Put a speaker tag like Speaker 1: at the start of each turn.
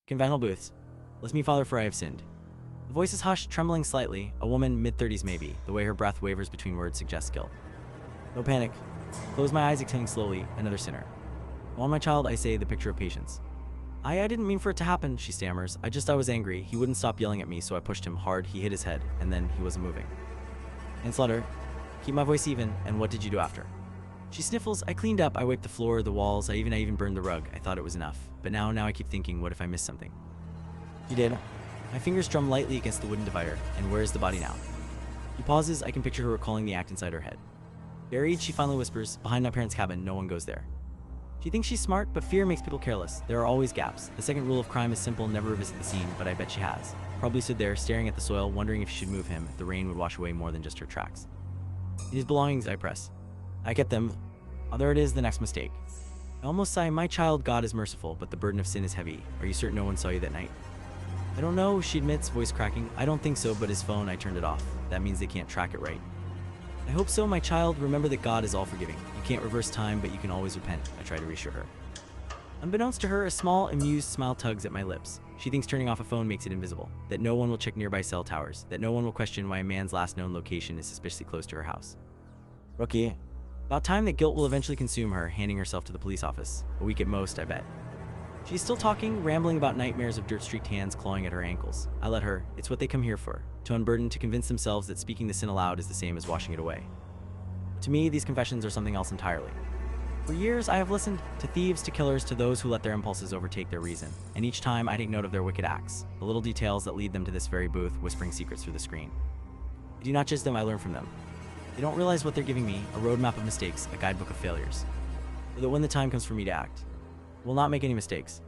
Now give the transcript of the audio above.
Speaker 1: Conventional booths. Bless me, Father, for I have sinned. The voice is hushed, trembling slightly. A woman, mid-30s maybe. The way her breath wavers between words suggests guilt. No panic. Close my eyes, exhaling slowly. Another sinner. On my child, I say, the picture of patience. I didn't mean for it to happen, she stammers. I was angry. He wouldn't stop yelling at me, so I pushed him hard. He hit his head, and then he wasn't moving. Manslaughter. Keep my voice even, and what did you do after? She sniffles. I cleaned up. I wiped the floor, the walls. I even burned the rug. I thought it was enough. But now I keep thinking, what if I missed something? You did. My fingers drum lightly against the wooden divider. And where is the body now? He pauses. I can picture her recalling the act inside her head. Buried, she finally whispers, behind my parents' cabin. No one goes there. She thinks she's smart, but fear makes people careless. There are always gaps. The second rule of crime is simple, never revisit the scene, but I bet she has. Probably stood there, staring at the soil, wondering if she should move him, if the rain would wash away more than just her tracks. In his belongings, I press. I kept them. Oh, there it is, the next mistake. I almost sigh, my child, God is merciful, but the burden of sin is heavy. Are you certain no one saw you that night? I don't know, she admits, voice cracking. I don't think so, but his phone, I turned it off. That means they can't track it right. I hope so, my child. Remember that God is all forgiving. You can't reverse time, but you can always repent. I try to reassure her. Unbeknownst to her, a small, amused smile tugs at my lips. She thinks turning off a phone makes it invisible, that no one will check nearby cell towers, that no one will question why a man's last known location is suspiciously close to her house. Rookie. About time that guilt will eventually consume her, handing herself to the police office. A week at most, I bet. She's still talking, rambling about nightmares of dirt-streaked hands clawing at her ankles. I let her. It's what they come here for. To unburden, to convince themselves that speaking the sin aloud is the same as washing it away. To me, these confessions are something else entirely. For years, I have listened to thieves, to killers, to those who let their impulses overtake their reason. And each time, I take note of their wicked acts, the little details that lead them to this very booth, whispering secrets through the screen. I do not judge them, I learn from them. They don't realize what they're giving me, a roadmap of mistakes, a guidebook of failures. So that when the time comes for me to act, I will not make any mistakes.